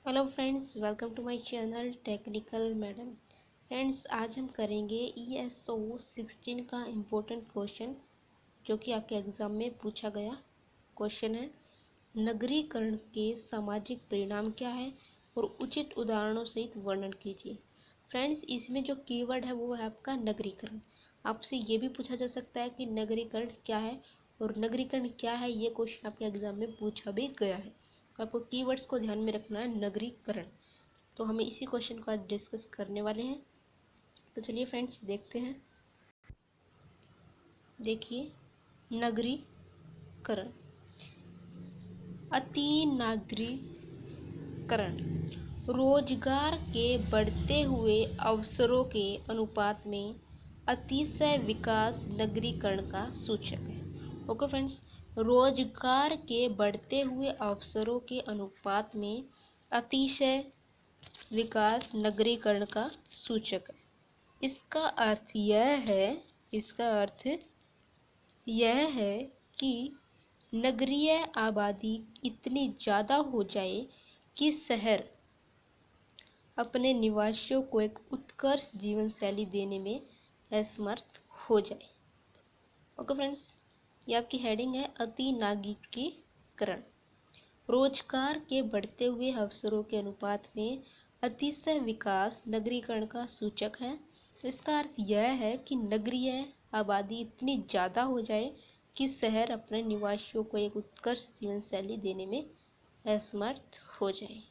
Hello friends, welcome to my channel technical madam. Friends, आज हम करेंगे ESO 16 का इम्पोर्टेंट क्वेश्चन जो कि आपके एग्ज़ाम में पूछा गया क्वेश्चन है। नगरीकरण के सामाजिक परिणाम क्या है और उचित उदाहरणों सहित वर्णन कीजिए। फ्रेंड्स, इसमें जो कीवर्ड है वो है आपका नगरीकरण। आपसे ये भी पूछा जा सकता है कि नगरीकरण क्या है और नगरीकरण क्या है, ये क्वेश्चन आपके एग्ज़ाम में पूछा भी गया है। आपको कीवर्ड्स को ध्यान में रखना है। नगरीकरण, तो हमें इसी क्वेश्चन को आज डिस्कस करने वाले हैं। तो चलिए फ्रेंड्स देखते हैं। देखिए, नगरीकरण, अति नागरीकरण, रोजगार के बढ़ते हुए अवसरों के अनुपात में अतिशय विकास नगरीकरण का सूचक है। ओके फ्रेंड्स, रोजगार के बढ़ते हुए अवसरों के अनुपात में अतिशय विकास नगरीकरण का सूचक है। इसका अर्थ यह है कि नगरीय आबादी इतनी ज़्यादा हो जाए कि शहर अपने निवासियों को एक उत्कृष्ट जीवन शैली देने में असमर्थ हो जाए। ओके फ्रेंड्स, ये आपकी हेडिंग है अति नागरिकीकरण। रोजगार के बढ़ते हुए अवसरों के अनुपात में अतिशय विकास नगरीकरण का सूचक है। इसका अर्थ यह है कि नगरीय आबादी इतनी ज़्यादा हो जाए कि शहर अपने निवासियों को एक उत्कृष्ट जीवन शैली देने में असमर्थ हो जाए।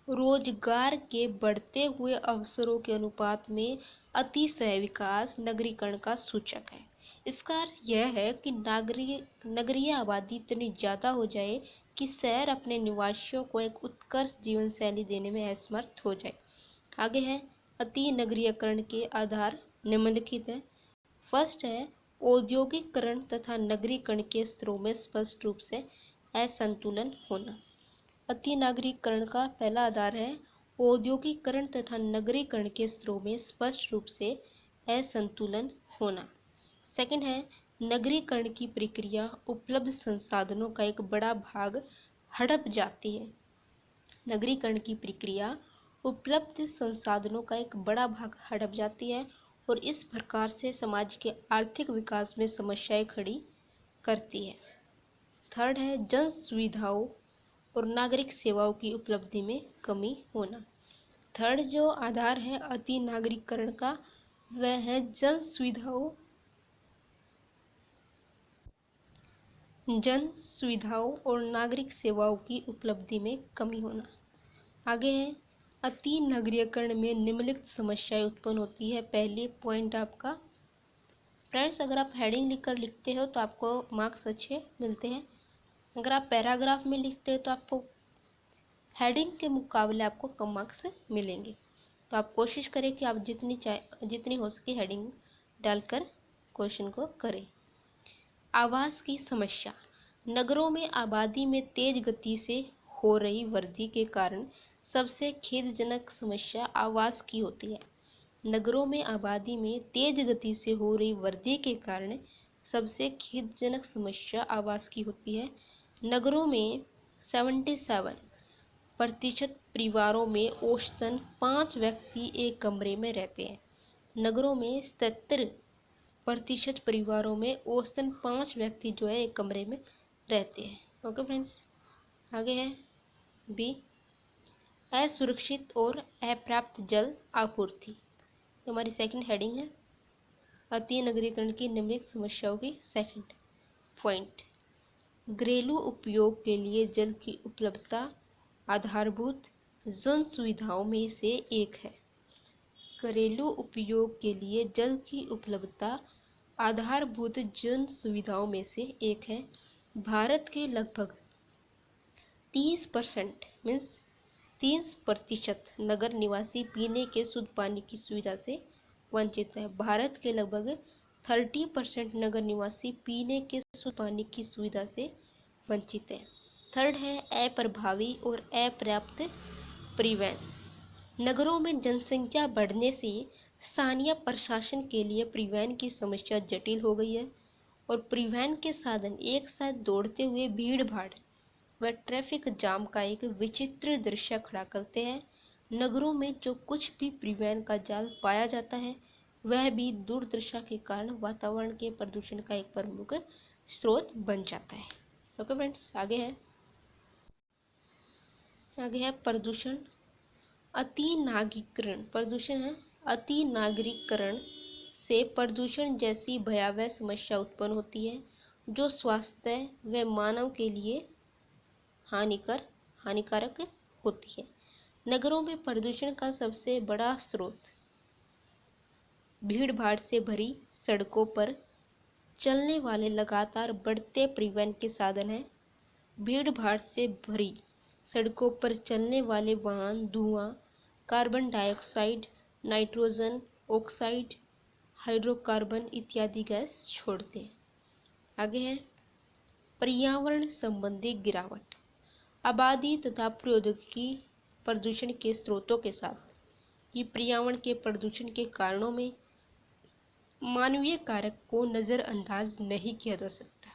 रोजगार के बढ़ते हुए अवसरों के अनुपात में अतिशय विकास नगरीकरण का सूचक है। इसका अर्थ यह है कि नगरीय आबादी इतनी ज़्यादा हो जाए कि शहर अपने निवासियों को एक उत्कृष्ट जीवन शैली देने में असमर्थ हो जाए। आगे है, अति नगरीकरण के आधार निम्नलिखित है। फर्स्ट है, औद्योगिकरण तथा नगरीकरण के स्तरों में स्पष्ट रूप से असंतुलन होना। अति नागरिकरण का पहला आधार है औद्योगिकरण तथा नगरीकरण के स्तरों में स्पष्ट रूप से असंतुलन होना। सेकंड है, नगरीकरण की प्रक्रिया उपलब्ध संसाधनों का एक बड़ा भाग हड़प जाती है। नगरीकरण की प्रक्रिया उपलब्ध संसाधनों का एक बड़ा भाग हड़प जाती है और इस प्रकार से समाज के आर्थिक विकास में समस्याएं खड़ी करती है। थर्ड है, जन सुविधाओं और नागरिक सेवाओं की उपलब्धि में कमी होना। थर्ड जो आधार है अति नागरिकरण का, वह है जन सुविधाओं और नागरिक सेवाओं की उपलब्धि में कमी होना। आगे है, अति नगरीकरण में निम्नलिखित समस्याएं उत्पन्न होती है। पहली पॉइंट आपका, फ्रेंड्स अगर आप हेडिंग लिखकर लिखते हो तो आपको मार्क्स अच्छे मिलते हैं। अगर आप पैराग्राफ में लिखते हो तो आपको हेडिंग के मुकाबले आपको कम मार्क्स मिलेंगे। तो आप कोशिश करें कि आप जितनी हो सके हेडिंग डालकर क्वेश्चन को करें। आवास की समस्या, नगरों में आबादी में तेज गति से हो रही वृद्धि के कारण सबसे खेदजनक समस्या आवास की होती है। नगरों में आबादी में तेज गति से हो रही वृद्धि के कारण सबसे खेदजनक समस्या आवास की होती है। नगरों में 77% परिवारों में औसतन 5 व्यक्ति एक कमरे में रहते हैं। नगरों में 77% परिवारों में औसतन 5 व्यक्ति जो है एक कमरे में रहते हैं। ओके फ्रेंड्स, आगे है बी, असुरक्षित और अपर्याप्त जल आपूर्ति। तो हमारी सेकंड हेडिंग है अति नगरीकरण की निम्नलिखित समस्याओं की सेकंड पॉइंट। घरेलू उपयोग के लिए जल की उपलब्धता आधारभूत जन सुविधाओं में से एक है। घरेलू उपयोग के लिए जल की उपलब्धता आधारभूत जन सुविधाओं में से एक है। भारत के लगभग 30% मीन्स 30% नगर निवासी पीने के शुद्ध पानी की सुविधा से वंचित है। भारत के लगभग 30% नगर निवासी पीने के शुद्ध पानी की सुविधा से वंचित है। थर्ड है अप्रभावी और अपर्याप्त परिवहन। नगरों में जनसंख्या बढ़ने से स्थानीय प्रशासन के लिए परिवहन की समस्या जटिल हो गई है और परिवहन के साधन एक साथ दौड़ते हुए भीड़ भाड़ वह ट्रैफिक जाम का एक विचित्र दृश्य खड़ा करते हैं। नगरों में जो कुछ भी परिवहन का जाल पाया जाता है वह भी दुर्दशा के कारण वातावरण के प्रदूषण का एक प्रमुख स्रोत बन जाता है। ओके फ्रेंड्स, आगे है प्रदूषण। अति नागरिकरण प्रदूषण है। अति नागरिकरण से प्रदूषण जैसी भयावह समस्या उत्पन्न होती है जो स्वास्थ्य व मानव के लिए हानिकारक होती है। नगरों में प्रदूषण का सबसे बड़ा स्रोत भीड़ भाड़ से भरी सड़कों पर चलने वाले लगातार बढ़ते परिवहन के साधन हैं। भीड़ भाड़ से भरी सड़कों पर चलने वाले वाहन धुआं, carbon dioxide, nitrogen oxide, hydrocarbon इत्यादि गैस छोड़ते हैं। आगे है पर्यावरण संबंधी गिरावट। आबादी तथा प्रौद्योगिकी प्रदूषण के स्रोतों के साथ ही पर्यावरण के प्रदूषण के कारणों में मानवीय कारक को नज़रअंदाज नहीं किया जा सकता।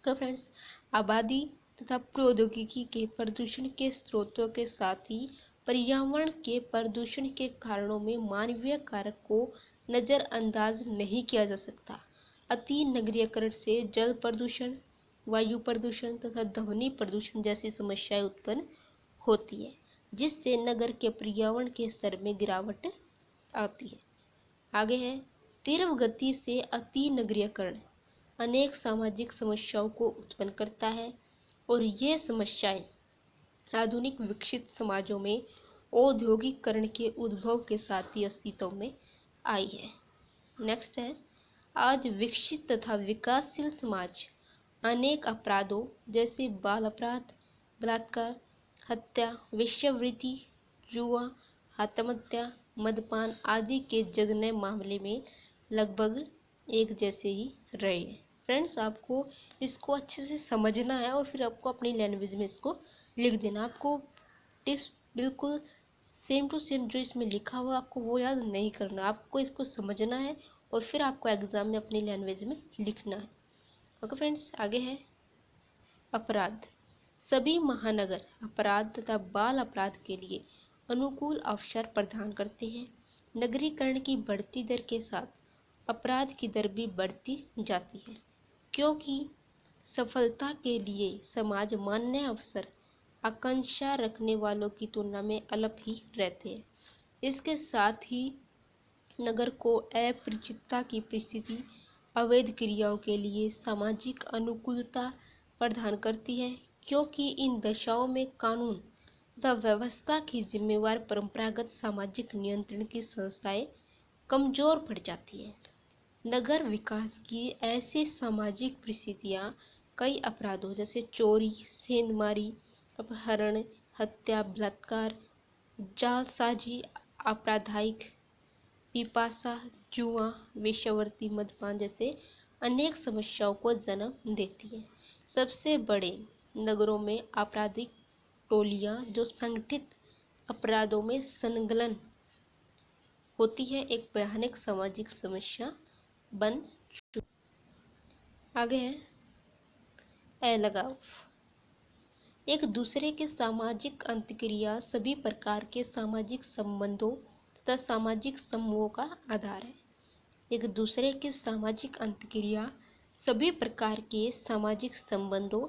तो फ्रेंड्स, आबादी तथा प्रौद्योगिकी के प्रदूषण के स्रोतों के साथ ही पर्यावरण के प्रदूषण के कारणों में मानवीय कारक को नज़रअंदाज नहीं किया जा सकता। अति नगरीकरण से जल प्रदूषण, वायु प्रदूषण तथा ध्वनि प्रदूषण जैसी समस्याएं उत्पन्न होती है जिससे नगर के पर्यावरण के स्तर में गिरावट आती है। आगे है तीव्र गति से अति नगरीकरण अनेक सामाजिक समस्याओं को उत्पन्न करता है और ये समस्याएं आधुनिक विकसित समाजों में औद्योगिकरण के उद्भव के साथ ही अस्तित्व में आई है। नेक्स्ट है आज विकसित तथा विकासशील समाज अनेक अपराधों जैसे बाल अपराध, बलात्कार, हत्या, वेश्यावृत्ति, जुआ, आत्महत्या, मदपान आदि के जघन्य मामले में लगभग एक जैसे ही रहे हैं। फ्रेंड्स, आपको इसको अच्छे से समझना है और फिर आपको अपनी लैंग्वेज में इसको लिख देना। आपको टिप्स बिल्कुल सेम टू सेम जो इसमें लिखा हुआ आपको वो याद नहीं करना, आपको इसको समझना है और फिर आपको एग्जाम में अपनी लैंग्वेज में लिखना है। ओके फ्रेंड्स, आगे है अपराध। सभी महानगर अपराध तथा बाल अपराध के लिए अनुकूल अवसर प्रदान करते हैं। नगरीकरण की बढ़ती दर के साथ अपराध की दर भी बढ़ती जाती है क्योंकि सफलता के लिए समाज मान्य अवसर आकांक्षा रखने वालों की तुलना में अलग ही रहते हैं। इसके साथ ही नगर को अपरिचितता की परिस्थिति अवैध क्रियाओं के लिए सामाजिक अनुकूलता प्रदान करती है क्योंकि इन दशाओं में कानून तथा व्यवस्था की जिम्मेवार परंपरागत सामाजिक नियंत्रण की संस्थाएं कमजोर पड़ जाती हैं। नगर विकास की ऐसी सामाजिक परिस्थितियां कई अपराधों जैसे चोरी, सेंधमारी, अपहरण, हत्या, बलात्कार, जालसाजी, आपराधिक पिपासा, जुआ, वेश्यावृत्ति, मदपान जैसे अनेक समस्याओं को जन्म देती है। सबसे बड़े नगरों में आपराधिक टोलियां जो संगठित अपराधों में संलग्न होती है एक भयानक सामाजिक समस्या बन चुकी। आगे है अलगाव। एक दूसरे के सामाजिक अंतःक्रिया सभी प्रकार के सामाजिक संबंधों तथा सामाजिक समूहों का आधार है। एक दूसरे के सामाजिक अंतःक्रिया सभी प्रकार के सामाजिक संबंधों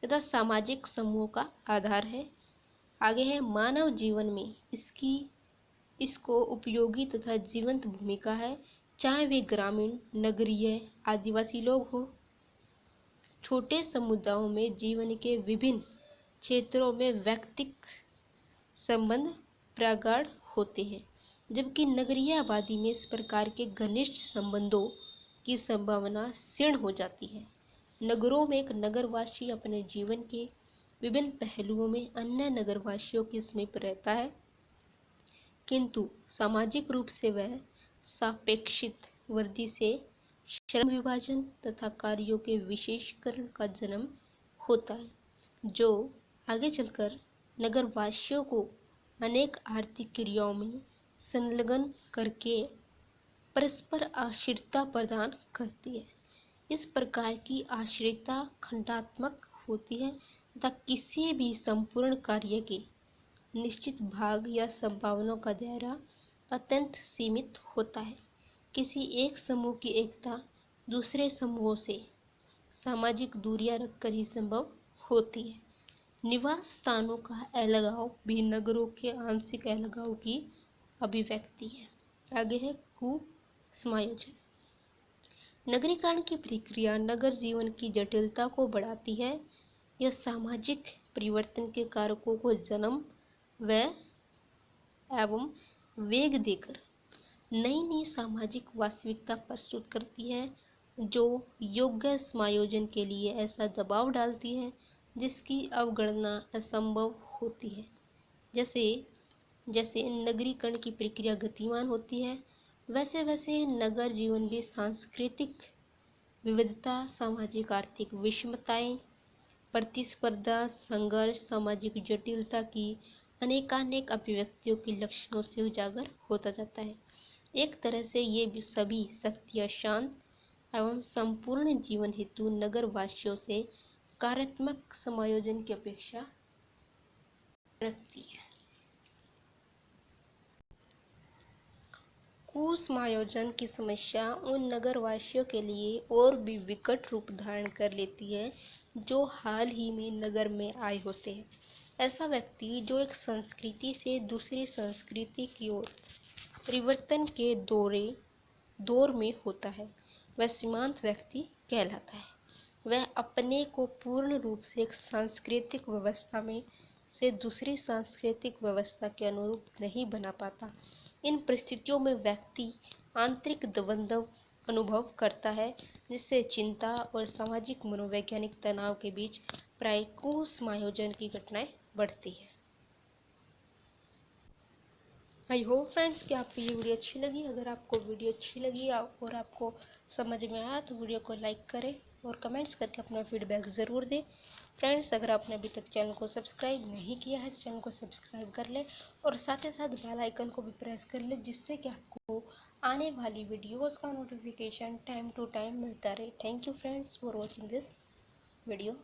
तथा सामाजिक समूहों का आधार है। आगे है मानव जीवन में इसको उपयोगी तथा जीवंत भूमिका है, चाहे वे ग्रामीण, नगरीय, आदिवासी लोग हो। छोटे समुदायों में जीवन के विभिन्न क्षेत्रों में व्यक्तिगत संबंध प्रगाढ़ होते हैं जबकि नगरीय आबादी में इस प्रकार के घनिष्ठ संबंधों की संभावना क्षीण हो जाती है। नगरों में एक नगरवासी अपने जीवन के विभिन्न पहलुओं में अन्य नगरवासियों के समीप रहता है किंतु सामाजिक रूप से वह सापेक्षिक वृद्धि से श्रम विभाजन तथा कार्यों के विशेषीकरण का जन्म होता है जो आगे चलकर नगरवासियों को अनेक आर्थिक क्रियाओं में संलग्न करके परस्पर आश्रितता प्रदान करती है। इस प्रकार की आश्रितता खंडात्मक होती है तथा किसी भी संपूर्ण कार्य के निश्चित भाग या संभावनाओं का दायरा अत्यंत सीमित होता है। किसी एक समूह की एकता दूसरे समूहों से सामाजिक दूरियां रखकर ही संभव होती है। निवास स्थानों का अलगाव भी नगरों के आंशिक अलगाव की अभिव्यक्ति है। आगे है कुसमायोजन। नगरीकरण की प्रक्रिया नगर जीवन की जटिलता को बढ़ाती है। यह सामाजिक परिवर्तन के कारकों को जन्म व एवं वेग देकर नई नई सामाजिक वास्तविकता प्रस्तुत करती है, जो योग्य समायोजन के लिए ऐसा दबाव डालती है जिसकी अवगणना असंभव होती है। जैसे जैसे नगरीकरण की प्रक्रिया गतिमान होती है, वैसे वैसे नगर जीवन भी सांस्कृतिक विविधता, सामाजिक आर्थिक विषमताएं, प्रतिस्पर्धा, संघर्ष, सामाजिक जटिलता की अनेकानेक अभिव्यक्तियों के लक्षणों से उजागर होता जाता है। एक तरह से ये भी सभी शक्तियाँ शांत एवं संपूर्ण जीवन हेतु नगर वासियों से कार्यात्मक समायोजन की अपेक्षा रखती है। कुसमायोजन की समस्या उन नगरवासियों के लिए और भी विकट रूप धारण कर लेती है जो हाल ही में नगर में आए होते हैं। ऐसा व्यक्ति जो एक संस्कृति से दूसरी संस्कृति की ओर परिवर्तन के दौर में होता है, वह सीमांत व्यक्ति कहलाता है। वह अपने को पूर्ण रूप से एक सांस्कृतिक व्यवस्था में से दूसरी सांस्कृतिक व्यवस्था के अनुरूप नहीं बना पाता। इन परिस्थितियों में व्यक्ति आंतरिक द्वंद्व अनुभव करता है, जिससे चिंता और सामाजिक मनोवैज्ञानिक तनाव के बीच प्राय कुसमायोजन की घटनाएं बढ़ती है। आई होप फ्रेंड्स कि आपको ये वीडियो अच्छी लगी। अगर आपको वीडियो अच्छी लगी और आपको समझ में आया तो वीडियो को लाइक करें और कमेंट्स करके अपना फीडबैक ज़रूर दें। फ्रेंड्स, अगर आपने अभी तक चैनल को सब्सक्राइब नहीं किया है तो चैनल को सब्सक्राइब कर लें और साथ ही साथ बेल आइकन को भी प्रेस कर लें, जिससे कि आपको आने वाली वीडियोज़ का नोटिफिकेशन टाइम टू टाइम मिलता रहे। Thank you friends for watching this video.